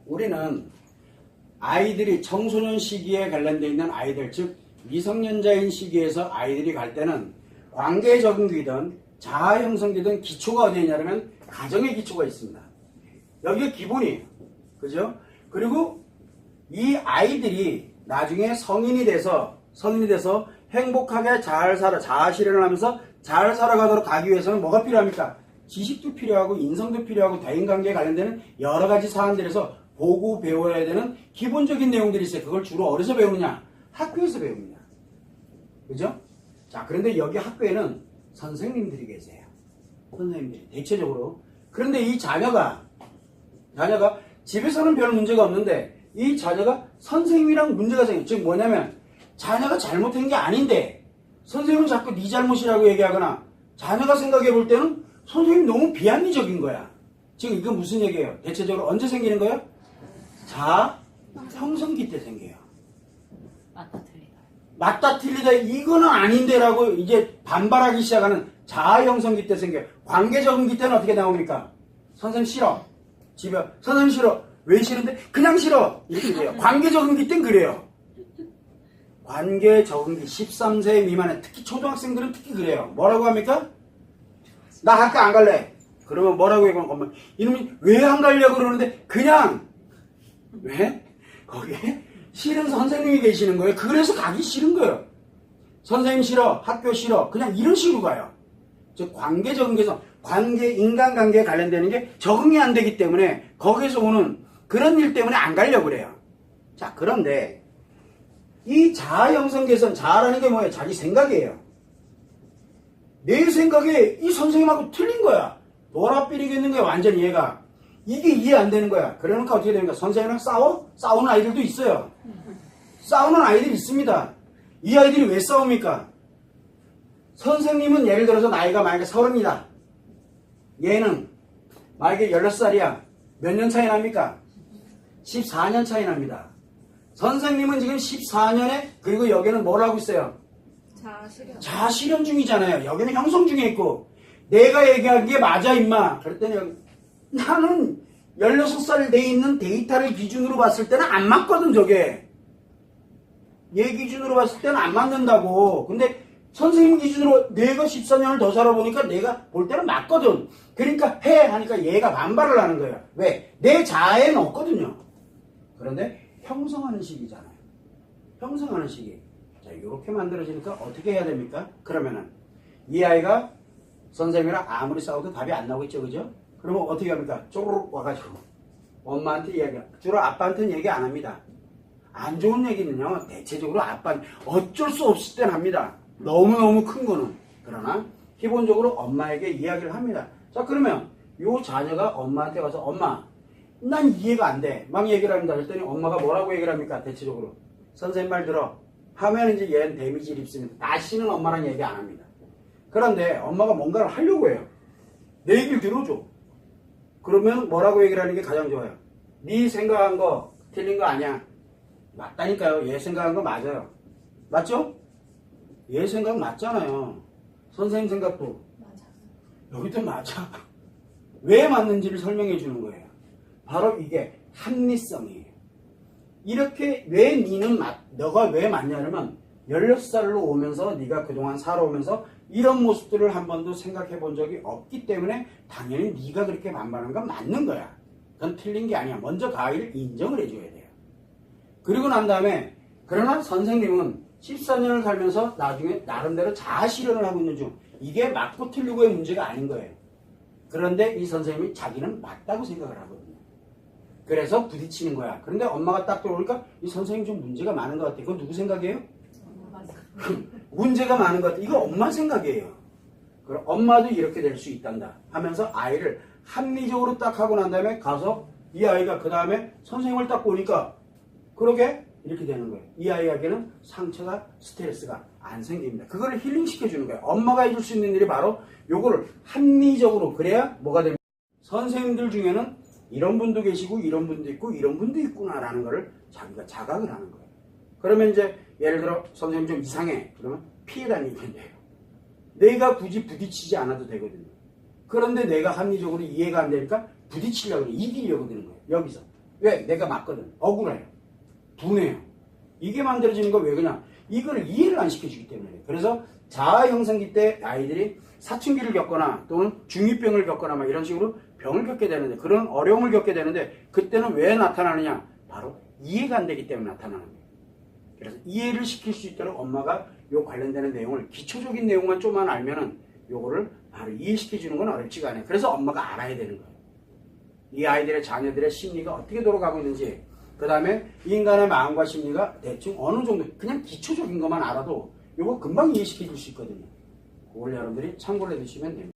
우리는 아이들이 청소년 시기에 관련되어 있는 아이들, 즉 미성년자인 시기에서 아이들이 갈 때는 관계 적응기든 자아 형성기든 기초가 어디에 있냐면 가정의 기초가 있습니다. 여기가 기본이에요. 그죠? 그리고 이 아이들이 나중에 성인이 돼서 행복하게 잘 살아, 자아 실현을 하면서 잘 살아가도록 가기 위해서는 뭐가 필요합니까? 지식도 필요하고 인성도 필요하고 대인관계에 관련되는 여러 가지 사안들에서 보고 배워야 되는 기본적인 내용들이 있어요. 그걸 주로 어디서 배우느냐? 학교에서 배웁니다. 그죠? 자, 그런데 여기 학교에는 선생님들이 계세요. 선생님들이 대체적으로. 그런데 이 자녀가 집에서는 별 문제가 없는데 이 자녀가 선생님이랑 문제가 생겨요. 즉 뭐냐면 자녀가 잘못한 게 아닌데 선생님은 자꾸 네 잘못이라고 얘기하거나 자녀가 생각해 볼 때는 선생님이 너무 비합리적인 거야. 지금 이건 무슨 얘기예요? 대체적으로 언제 생기는 거예요? 자아 형성기 때 생겨요. 맞다 틀리다 이거는 아닌데라고 이제 반발하기 시작하는 자아 형성기 때 생겨요. 관계 적응기 때는 어떻게 나옵니까? 선생님 싫어. 집에 선생님 싫어. 왜 싫은데? 그냥 싫어. 이렇게 돼요. 관계 적응기 때는 그래요. 관계 적응기 13세 미만의 특히 초등학생들은 특히 그래요. 뭐라고 합니까? 나 학교 안 갈래. 그러면 뭐라고 얘기하면 엄마 이놈이 왜 안 가려고 그러는데 그냥 왜? 거기에 싫은 선생님이 계시는 거예요. 그래서 가기 싫은 거예요. 선생님 싫어. 학교 싫어. 그냥 이런 식으로 가요. 즉 관계 적응에서 인간관계에 관련되는 게 적응이 안 되기 때문에 거기서 오는 그런 일 때문에 안 가려고 그래요. 자, 그런데 이 자아 형성 개선, 자아라는 게 뭐예요? 자기 생각이에요. 내 생각에 이 선생님하고 틀린 거야. 돌아삐리겠는 거야. 완전히 얘가. 이게 이해 안 되는 거야. 그러니까 어떻게 됩니까? 선생님이랑 싸우는 아이들도 있어요. 싸우는 아이들이 있습니다. 이 아이들이 왜 싸웁니까? 선생님은 예를 들어서 나이가 만약에 30이다. 얘는 만약에 16살이야. 몇 년 차이 납니까? 14년 차이 납니다. 선생님은 지금 14년에 그리고 여기는 뭘 하고 있어요? 자아 실현 중이잖아요. 여기는 형성 중에 있고 내가 얘기한 게 맞아 임마. 그랬더니 여기 나는 16살 돼 있는 데이터를 기준으로 봤을 때는 안 맞거든 저게. 얘 기준으로 봤을 때는 안 맞는다고. 근데 선생님 기준으로 내가 14년을 더 살아보니까 내가 볼 때는 맞거든. 그러니까 해 하니까 얘가 반발을 하는 거예요. 왜? 내 자아에는 없거든요. 그런데 형성하는 시기잖아요. 형성하는 시기. 자, 이렇게 만들어지니까 어떻게 해야 됩니까? 그러면은 이 아이가 선생님이랑 아무리 싸워도 답이 안 나오겠죠, 그죠? 그러면 어떻게 합니까? 쪼르륵 와가지고 엄마한테 이야기해요. 주로 아빠한테는 얘기 안 합니다. 안 좋은 얘기는요, 대체적으로 아빠는 어쩔 수 없을 땐 합니다. 너무너무 큰 거는. 그러나 기본적으로 엄마에게 이야기를 합니다. 자, 그러면 요 자녀가 엄마한테 가서 엄마, 난 이해가 안 돼. 막 얘기를 합니다. 그랬더니 엄마가 뭐라고 얘기를 합니까? 대체적으로. 선생님 말 들어. 하면 이제 얘는 데미지를 입습니다. 다시는 엄마랑 얘기 안 합니다. 그런데 엄마가 뭔가를 하려고 해요. 내 얘기를 들어줘. 그러면 뭐라고 얘기를 하는 게 가장 좋아요? 네 생각한 거 틀린 거 아니야. 맞다니까요. 얘 생각한 거 맞아요. 맞죠? 얘 생각 맞잖아요. 선생님 생각도 맞아. 여기도 맞아. 왜 맞는지를 설명해 주는 거예요. 바로 이게 합리성이에요. 이렇게 왜 니는 너가 왜 맞냐면 16살로 오면서 네가 그동안 살아오면서 이런 모습들을 한 번도 생각해 본 적이 없기 때문에 당연히 네가 그렇게 반발하는 건 맞는 거야. 그건 틀린 게 아니야. 먼저 그 아이를 인정을 해줘야 돼요. 그리고 난 다음에 그러나 선생님은 14년을 살면서 나중에 나름대로 자아 실현을 하고 있는 중 이게 맞고 틀리고의 문제가 아닌 거예요. 그런데 이 선생님이 자기는 맞다고 생각을 하거든요. 그래서 부딪히는 거야. 그런데 엄마가 딱 들어오니까 이 선생님 좀 문제가 많은 것 같아. 이거 누구 생각이에요? 문제가 많은 것 같아. 이거 엄마 생각이에요. 그럼 엄마도 이렇게 될 수 있단다 하면서 아이를 합리적으로 딱 하고 난 다음에 가서 이 아이가 그 다음에 선생님을 딱 보니까 그러게 이렇게 되는 거예요. 이 아이에게는 상처가 스트레스가 안 생깁니다. 그거를 힐링시켜주는 거예요. 엄마가 해줄 수 있는 일이 바로 요거를 합리적으로 그래야 뭐가 됩니까? 선생님들 중에는 이런 분도 계시고 이런 분도 있고 이런 분도 있구나라는 거를 자기가 자각을 하는 거예요. 그러면 이제 예를 들어 선생님 좀 이상해. 그러면 피해 다니면 돼요. 내가 굳이 부딪히지 않아도 되거든요. 그런데 내가 합리적으로 이해가 안 되니까 부딪히려고 그래. 이기려고 드는 거예요. 여기서. 왜? 내가 맞거든. 억울해요. 분해요. 이게 만들어지는 거 왜 그냥 이걸 이해를 안 시켜주기 때문에. 그래서 자아 형성기 때 아이들이 사춘기를 겪거나 또는 중2병을 겪거나 막 이런 식으로 병을 겪게 되는데, 그런 어려움을 겪게 되는데, 그때는 왜 나타나느냐? 바로 이해가 안 되기 때문에 나타나는 거예요. 그래서 이해를 시킬 수 있도록 엄마가 요 관련되는 내용을, 기초적인 내용만 좀만 알면은 요거를 바로 이해시켜 주는 건 어렵지가 않아요. 그래서 엄마가 알아야 되는 거예요. 이 아이들의 자녀들의 심리가 어떻게 돌아가고 있는지, 그 다음에 인간의 마음과 심리가 대충 어느 정도, 그냥 기초적인 것만 알아도 요거 금방 이해시켜 줄 수 있거든요. 그걸 여러분들이 참고를 해두시면 됩니다.